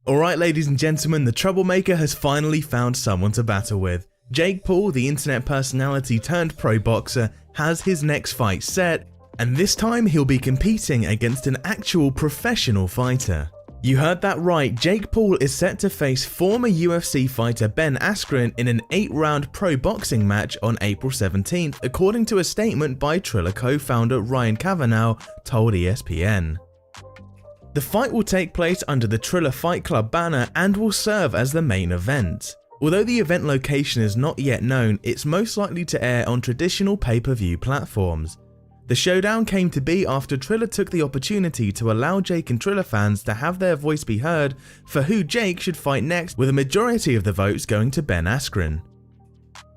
Alright ladies and gentlemen, the troublemaker has finally found someone to battle with. Jake Paul, the internet personality turned pro boxer, has his next fight set, and this time he'll be competing against an actual professional fighter. You heard that right, Jake Paul is set to face former UFC fighter Ben Askren in an 8-round pro boxing match on April 17th, according to a statement by Triller co-founder Ryan Cavanaugh told ESPN. The fight will take place under the Triller Fight Club banner and will serve as the main event. Although the event location is not yet known, it's most likely to air on traditional pay-per-view platforms. The showdown came to be after Triller took the opportunity to allow Jake and Triller fans to have their voice be heard for who Jake should fight next, with a majority of the votes going to Ben Askren.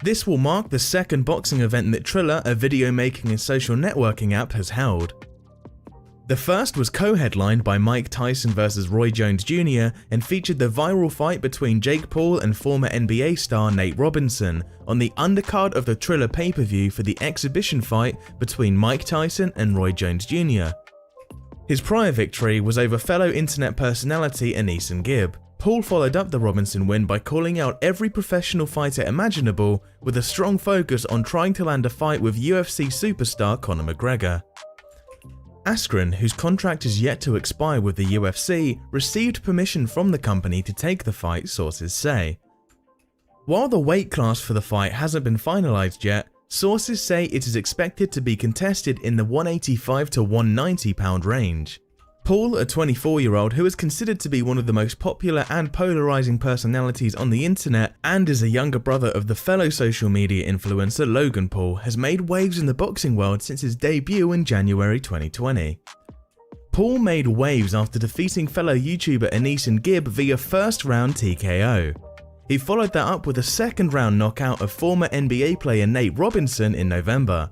This will mark the second boxing event that Triller, a video making and social networking app, has held. The first was co-headlined by Mike Tyson vs Roy Jones Jr. and featured the viral fight between Jake Paul and former NBA star Nate Robinson on the undercard of the Triller pay-per-view for the exhibition fight between Mike Tyson and Roy Jones Jr. His prior victory was over fellow internet personality Askren Gibb. Paul followed up the Robinson win by calling out every professional fighter imaginable, with a strong focus on trying to land a fight with UFC superstar Cornor McGregor. Askren, whose contract is yet to expire with the UFC, received permission from the company to take the fight, sources say. While the weight class for the fight hasn't been finalized yet, sources say it is expected to be contested in the 185 to 190 pound range. Paul, a 24-year-old who is considered to be one of the most popular and polarizing personalities on the internet and is a younger brother of the fellow social media influencer Logan Paul, has made waves in the boxing world since his debut in January 2020. Paul made waves after defeating fellow YouTuber Askren Gibb via first-round TKO. He followed that up with a second-round knockout of former NBA player Nate Robinson in November.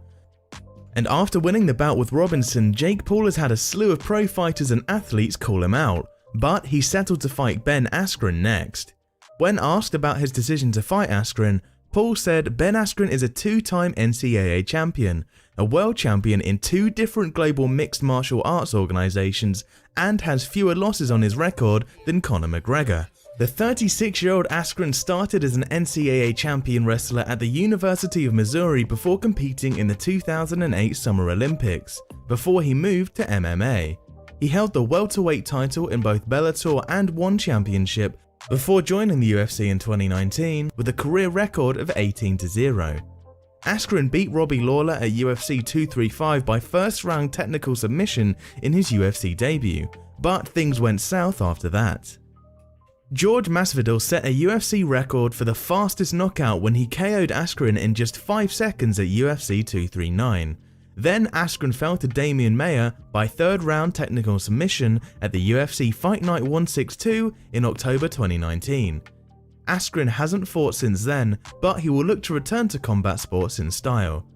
And after winning the bout with Robinson, Jake Paul has had a slew of pro fighters and athletes call him out, but he settled to fight Ben Askren next. When asked about his decision to fight Askren, Paul said Ben Askren is a 2-time NCAA champion, a world champion in 2 different global mixed martial arts organizations, and has fewer losses on his record than Conor McGregor. The 36-year-old Askren started as an NCAA champion wrestler at the University of Missouri before competing in the 2008 Summer Olympics, before he moved to MMA. He held the welterweight title in both Bellator and ONE Championship before joining the UFC in 2019 with a career record of 18-0. Askren beat Robbie Lawler at UFC 235 by first-round technical submission in his UFC debut, but things went south after that. George Masvidal set a UFC record for the fastest knockout when he KO'd Askren in just 5 seconds at UFC 239. Then Askren fell to Damian Maia by third-round technical submission at the UFC Fight Night 162 in October 2019. Askren hasn't fought since then, but he will look to return to combat sports in style.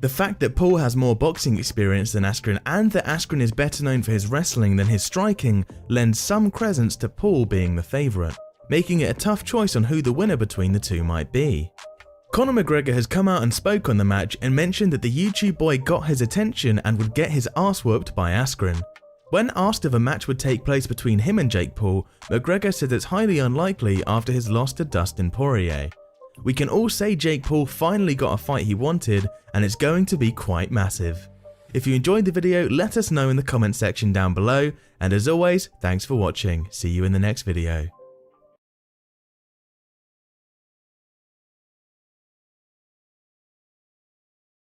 The fact that Paul has more boxing experience than Askren and that Askren is better known for his wrestling than his striking lends some credence to Paul being the favourite, making it a tough choice on who the winner between the two might be. Conor McGregor has come out and spoke on the match and mentioned that the YouTube boy got his attention and would get his ass whooped by Askren. When asked if a match would take place between him and Jake Paul, McGregor said it's highly unlikely after his loss to Dustin Poirier. We can all say Jake Paul finally got a fight he wanted, and it's going to be quite massive. If you enjoyed the video, let us know in the comment section down below, and as always, thanks for watching. See you in the next video.